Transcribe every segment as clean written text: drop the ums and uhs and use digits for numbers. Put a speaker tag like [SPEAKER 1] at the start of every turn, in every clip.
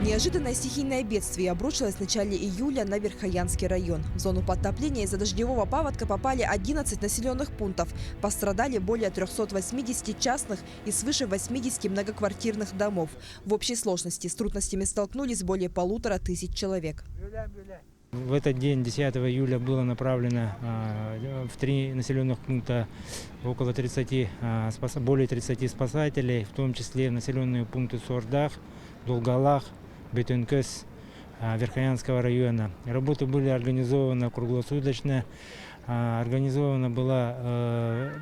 [SPEAKER 1] Неожиданное стихийное бедствие обрушилось в начале июля на Верхоянский район. В зону подтопления из-за дождевого паводка попали 11 населенных пунктов. Пострадали более 380 частных и свыше 80 многоквартирных домов. В общей сложности с трудностями столкнулись более 1500 человек.
[SPEAKER 2] В этот день, 10 июля, было направлено в 3 населенных пункта около 30, более 30 спасателей, в том числе в населенные пункты Сордах, Долгалах, Бетенкес Верхоянского района. Работы были организованы круглосуточно. Организовано было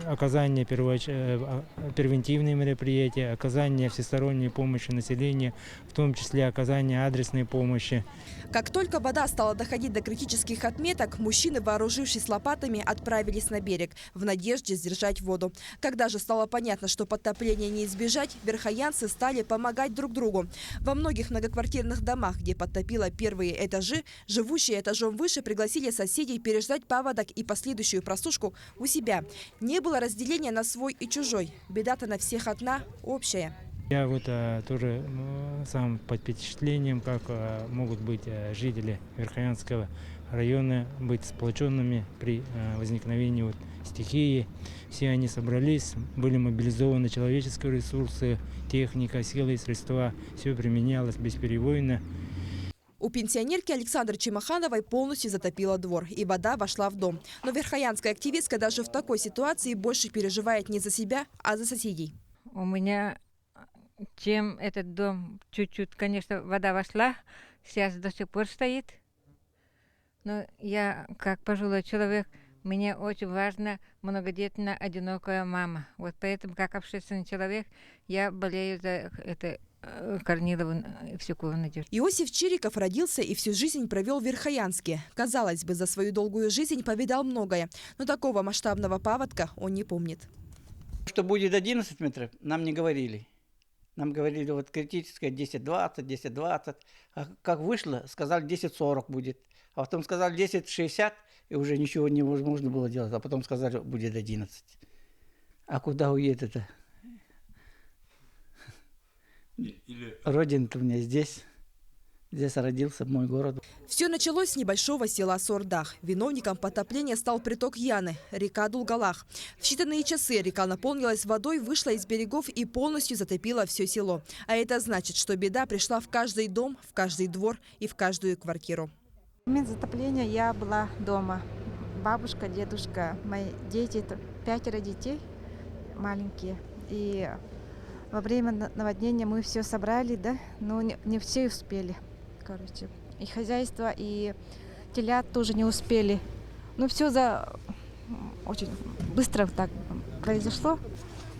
[SPEAKER 2] оказание превентивных мероприятий, оказание всесторонней помощи населению, в том числе оказание адресной помощи.
[SPEAKER 1] Как только вода стала доходить до критических отметок, мужчины, вооружившись лопатами, отправились на берег в надежде сдержать воду. Когда же стало понятно, что подтопления не избежать, верхоянцы стали помогать друг другу. Во многих многоквартирных домах, где подтопило первые этажи, живущие этажом выше пригласили соседей переждать паводок и последующую просушку у себя. Не было разделения на свой и чужой. Беда-то на всех одна, общая.
[SPEAKER 2] Я тоже сам под впечатлением, как могут быть жители Верхоянского района быть сплоченными при возникновении стихии. Все они собрались, были мобилизованы человеческие ресурсы, техника, силы и средства. Все применялось бесперебойно.
[SPEAKER 1] У пенсионерки Александры Чемахановой полностью затопило двор, и вода вошла в дом. Но верхоянская активистка даже в такой ситуации больше переживает не за себя, а за соседей.
[SPEAKER 3] У меня, чем этот дом, чуть-чуть, конечно, вода вошла, сейчас до сих пор стоит. Но я, как пожилой человек, мне очень важна многодетная, одинокая мама. Вот поэтому, как общественный человек, я болею за это. Корнилову Евсюкову Надежду.
[SPEAKER 1] Иосиф Чириков родился и всю жизнь провел в Верхоянске. Казалось бы, за свою долгую жизнь повидал многое, но такого масштабного паводка он не помнит.
[SPEAKER 4] Что будет 11 метров, нам не говорили. Нам говорили, вот критическое 10-20, 10-20. А как вышло, сказали 10-40 будет. А потом сказали 10-60, и уже ничего невозможно было делать. А потом сказали, будет 11. А куда уедет-то? Родина-то у меня здесь. Здесь родился, мой город.
[SPEAKER 1] Все началось с небольшого села Сордах. Виновником потопления стал приток Яны, река Дулгалах. В считанные часы река наполнилась водой, вышла из берегов и полностью затопила все село. А это значит, что беда пришла в каждый дом, в каждый двор и в каждую квартиру.
[SPEAKER 5] В момент затопления я была дома. Бабушка, дедушка, мои дети, 5 детей маленькие. И во время наводнения мы все собрали, да, но не все успели, короче. И хозяйство, и телят тоже не успели. Ну, все очень быстро так произошло.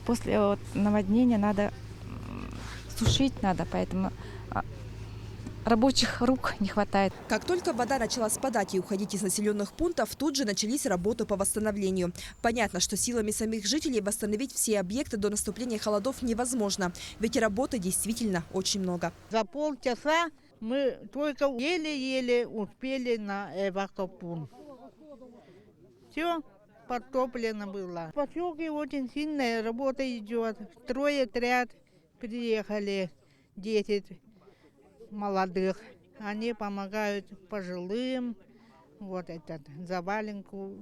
[SPEAKER 5] После наводнения надо сушить, поэтому рабочих рук не хватает.
[SPEAKER 1] Как только вода начала спадать и уходить из населенных пунктов, тут же начались работы по восстановлению. Понятно, что силами самих жителей восстановить все объекты до наступления холодов невозможно. Ведь работы действительно очень много.
[SPEAKER 6] За полчаса мы только еле-еле успели на эвакопункт. Все подтоплено было. В поселке очень сильная работа идет. Стройотряд приехали, 10 молодых. Они помогают пожилым, вот этот заваленку,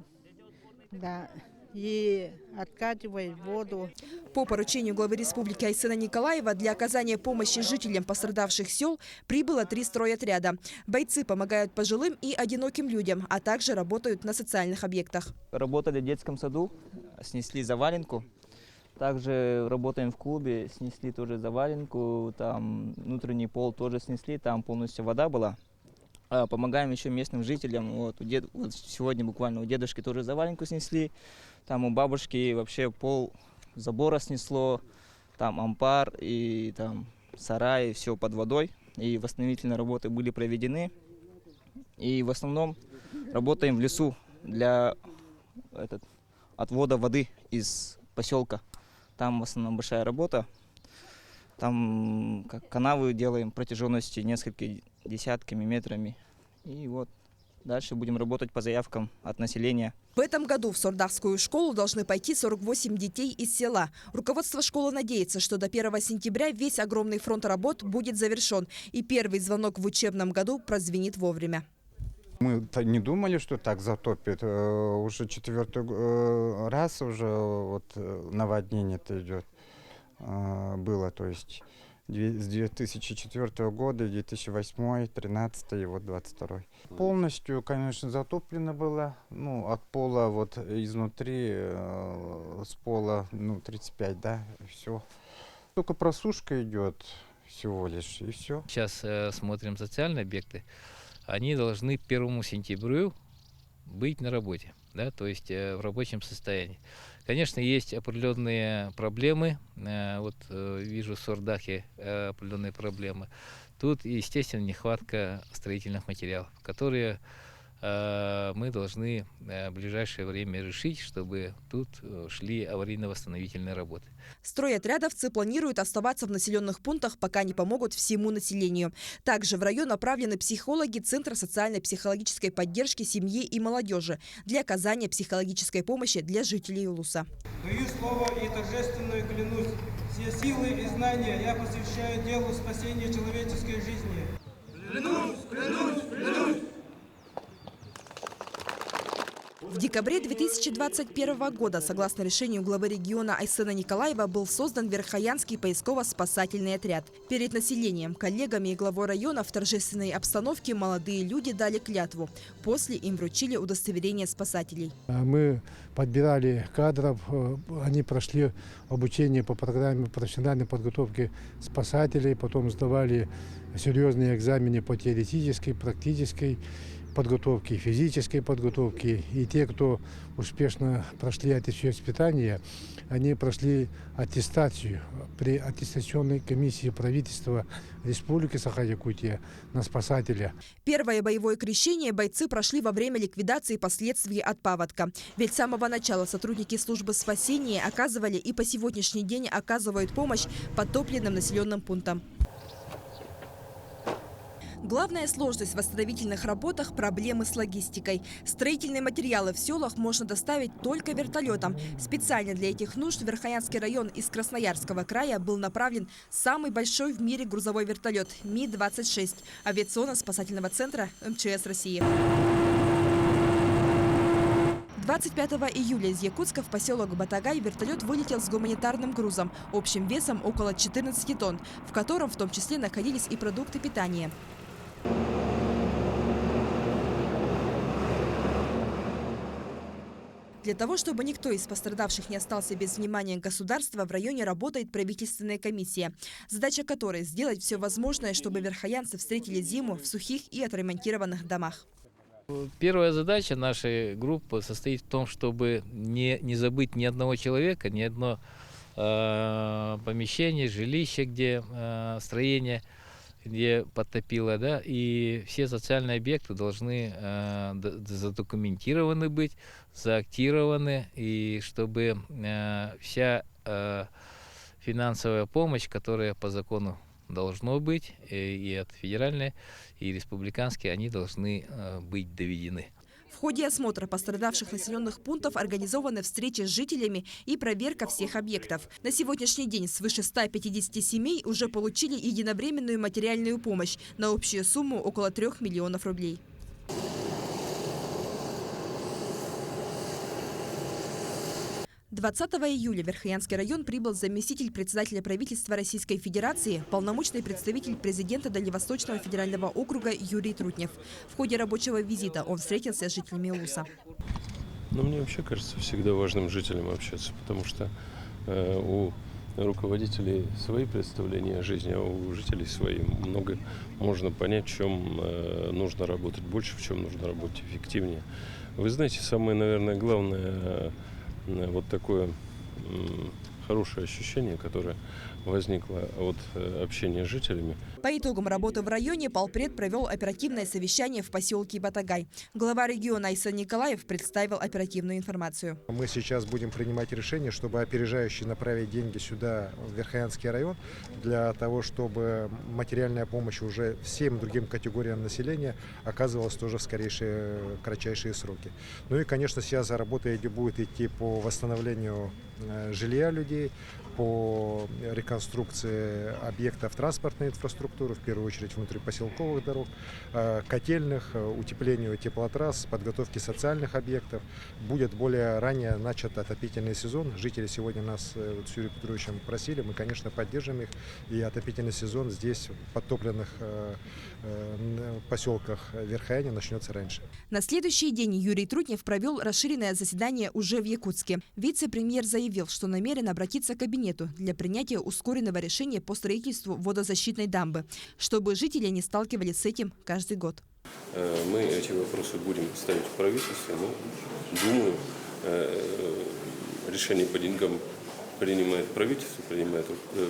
[SPEAKER 6] да, и откачивают воду.
[SPEAKER 1] По поручению главы республики Айсена Николаева для оказания помощи жителям пострадавших сел прибыло 3 стройотряда. Бойцы помогают пожилым и одиноким людям, а также работают на социальных объектах.
[SPEAKER 7] Работали в детском саду, снесли заваленку. Также работаем в клубе, снесли тоже заваленку, там внутренний пол тоже снесли, там полностью вода была. Помогаем еще местным жителям. Вот сегодня буквально у дедушки тоже заваленку снесли, там у бабушки вообще пол забора снесло, там ампар и там сарай, все под водой. И восстановительные работы были проведены. И в основном работаем в лесу для отвода воды из поселка. Там в основном большая работа. Там канавы делаем протяженностью несколькими десятками метрами. И вот Дальше будем работать по заявкам от населения.
[SPEAKER 1] В этом году в Сордахскую школу должны пойти 48 детей из села. Руководство школы надеется, что до 1 сентября весь огромный фронт работ будет завершен. И первый звонок в учебном году прозвенит вовремя.
[SPEAKER 8] Мы не думали, что так затопит. Уже 4-й раз уже вот наводнение-то идет. Было, то есть с 2004 года, 2008, 2013 и вот 2022. Полностью, конечно, затоплено было. Ну, от пола вот изнутри, с пола, 35, да, все. Только просушка идет всего лишь, и все.
[SPEAKER 9] Сейчас смотрим социальные объекты. Они должны к 1 сентябрю быть на работе, да, то есть в рабочем состоянии. Конечно, есть определенные проблемы. Вот вижу в Сордахе определенные проблемы. Тут, естественно, нехватка строительных материалов, которые мы должны в ближайшее время решить, чтобы тут шли аварийно-восстановительные работы.
[SPEAKER 1] Стройотрядовцы планируют оставаться в населенных пунктах, пока не помогут всему населению. Также в район направлены психологи Центра социальной психологической поддержки семьи и молодежи для оказания психологической помощи для жителей Улуса.
[SPEAKER 10] Даю слово и торжественную клянусь. Все силы и знания я посвящаю делу спасения человеческой жизни. Клянусь, клянусь, клянусь!
[SPEAKER 1] В декабре 2021 года, согласно решению главы региона Айсена Николаева, был создан Верхоянский поисково-спасательный отряд. Перед населением, коллегами и главой района в торжественной обстановке молодые люди дали клятву. После им вручили удостоверение спасателей.
[SPEAKER 11] Мы подбирали кадров, они прошли обучение по программе профессиональной подготовки спасателей, потом сдавали серьезные экзамены по теоретической, практической подготовки, физической подготовки. И те, кто успешно прошли эти все испытания, они прошли аттестацию при аттестационной комиссии правительства Республики Саха-Якутия на спасателя.
[SPEAKER 1] Первое боевое крещение бойцы прошли во время ликвидации последствий от паводка. Ведь с самого начала сотрудники службы спасения оказывали и по сегодняшний день оказывают помощь подтопленным населенным пунктам. Главная сложность в восстановительных работах – проблемы с логистикой. Строительные материалы в селах можно доставить только вертолетом. Специально для этих нужд в Верхоянский район из Красноярского края был направлен самый большой в мире грузовой вертолет Ми-26 авиационно-спасательного центра МЧС России. 25 июля из Якутска в поселок Батагай вертолет вылетел с гуманитарным грузом общим весом около 14 тонн, в котором в том числе находились и продукты питания. Для того, чтобы никто из пострадавших не остался без внимания государства, в районе работает правительственная комиссия, задача которой – сделать все возможное, чтобы верхоянцы встретили зиму в сухих и отремонтированных домах.
[SPEAKER 9] Первая задача нашей группы состоит в том, чтобы не забыть ни одного человека, ни одно помещение, жилище, где строение, где подтопило, да, и все социальные объекты должны задокументированы быть, заактированы, и чтобы вся финансовая помощь, которая по закону должно быть, и от федеральной, и республиканской, они должны быть доведены.
[SPEAKER 1] В ходе осмотра пострадавших населенных пунктов организованы встречи с жителями и проверка всех объектов. На сегодняшний день свыше 150 семей уже получили единовременную материальную помощь на общую сумму около 3 миллионов рублей. – 20 июля в Верхоянский район прибыл заместитель председателя правительства Российской Федерации, полномочный представитель президента Дальневосточного федерального округа Юрий Трутнев. В ходе рабочего визита он встретился с жителями Улуса.
[SPEAKER 12] Мне вообще кажется всегда важным жителям общаться, потому что у руководителей свои представления о жизни, а у жителей свои. Много можно понять, в чем нужно работать больше, в чем нужно работать эффективнее. Вы знаете, самое, наверное, главное вот такое хорошее ощущение, которое возникло от общения с жителями.
[SPEAKER 1] По итогам работы в районе полпред провел оперативное совещание в поселке Батагай. Глава региона Айсан Николаев представил оперативную информацию.
[SPEAKER 13] Мы сейчас будем принимать решение, чтобы опережающе направить деньги сюда, в Верхоянский район, для того, чтобы материальная помощь уже всем другим категориям населения оказывалась тоже в кратчайшие сроки. Ну и, конечно, сейчас работа будет идти по восстановлению жилья людей, по реконструкции объектов транспортной инфраструктуры, в первую очередь внутрипоселковых дорог, котельных, утеплению теплотрасс, подготовки социальных объектов. Будет более ранее начат отопительный сезон. Жители сегодня нас с Юрием Петровичем просили, мы, конечно, поддержим их. И отопительный сезон здесь, в подтопленных поселках Верхояне, начнется раньше.
[SPEAKER 1] На следующий день Юрий Трутнев провел расширенное заседание уже в Якутске. Вице-премьер заявил, что намерен обратиться к кабинету для принятия ускоренного решения по строительству водозащитной дамбы, чтобы жители не сталкивались с этим каждый год.
[SPEAKER 12] Мы эти вопросы будем ставить в правительстве, но, думаю, решение по деньгам принимает правительство, принимает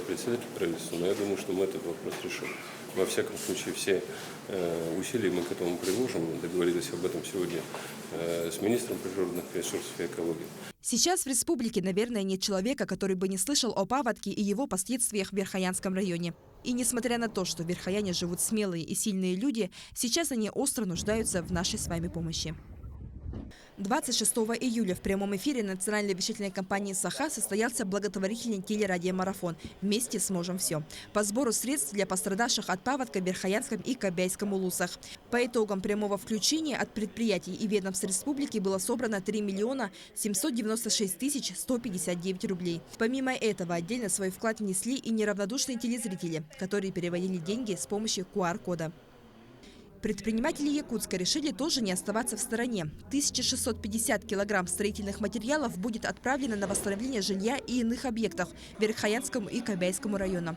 [SPEAKER 12] председатель правительства, но я думаю, что мы этот вопрос решим. Во всяком случае, все усилия мы к этому приложим. Договорились об этом сегодня с министром природных ресурсов и экологии.
[SPEAKER 1] Сейчас в республике, наверное, нет человека, который бы не слышал о паводке и его последствиях в Верхоянском районе. И несмотря на то, что в Верхояне живут смелые и сильные люди, сейчас они остро нуждаются в нашей с вами помощи. 26 июля в прямом эфире национальной вещательной компании «Саха» состоялся благотворительный телерадиомарафон «Вместе сможем все» по сбору средств для пострадавших от паводка в Верхоянском и Кобяйском улусах. По итогам прямого включения от предприятий и ведомств республики было собрано 3 миллиона 796 тысяч 159 рублей. Помимо этого, отдельно свой вклад внесли и неравнодушные телезрители, которые переводили деньги с помощью QR-кода. Предприниматели Якутска решили тоже не оставаться в стороне. 1650 килограмм строительных материалов будет отправлено на восстановление жилья и иных объектов в Верхоянскому и Кобяйскому районах.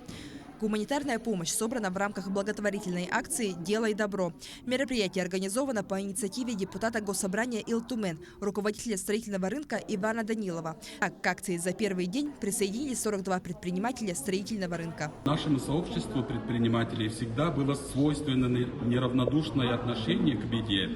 [SPEAKER 1] Гуманитарная помощь собрана в рамках благотворительной акции «Делай добро». Мероприятие организовано по инициативе депутата Госсобрания Илтумен, руководителя строительного рынка Ивана Данилова. А к акции за первый день присоединились 42 предпринимателя строительного рынка.
[SPEAKER 14] Нашему сообществу предпринимателей всегда было свойственно неравнодушное отношение к беде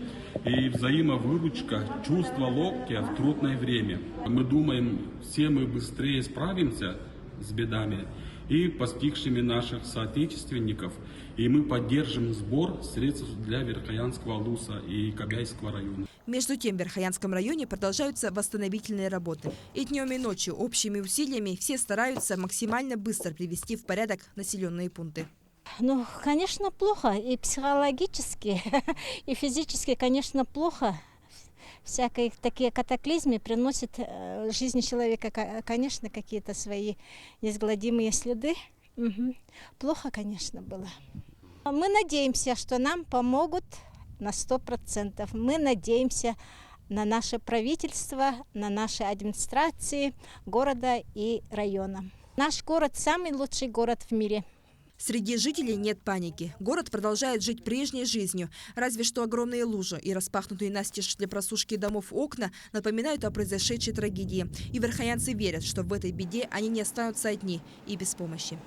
[SPEAKER 14] и взаимовыручка, чувство локтя в трудное время. Мы думаем, все мы быстрее справимся с бедами и постигшими наших соотечественников, и мы поддержим сбор средств для Верхоянского улуса и Кобяйского района.
[SPEAKER 1] Между тем, в Верхоянском районе продолжаются восстановительные работы. И днем, и ночью общими усилиями все стараются максимально быстро привести в порядок населенные пункты.
[SPEAKER 15] Ну, конечно, плохо. И психологически, и физически, конечно, плохо. Всякие такие катаклизмы приносят в жизни человека, конечно, какие-то свои неизгладимые следы. Плохо, конечно, было. Мы надеемся, что нам помогут на 100%. Мы надеемся на наше правительство, на наши администрации города и района. Наш город – самый лучший город в мире.
[SPEAKER 1] Среди жителей нет паники. Город продолжает жить прежней жизнью. Разве что огромные лужи и распахнутые настежь для просушки домов окна напоминают о произошедшей трагедии. И верхоянцы верят, что в этой беде они не останутся одни и без помощи.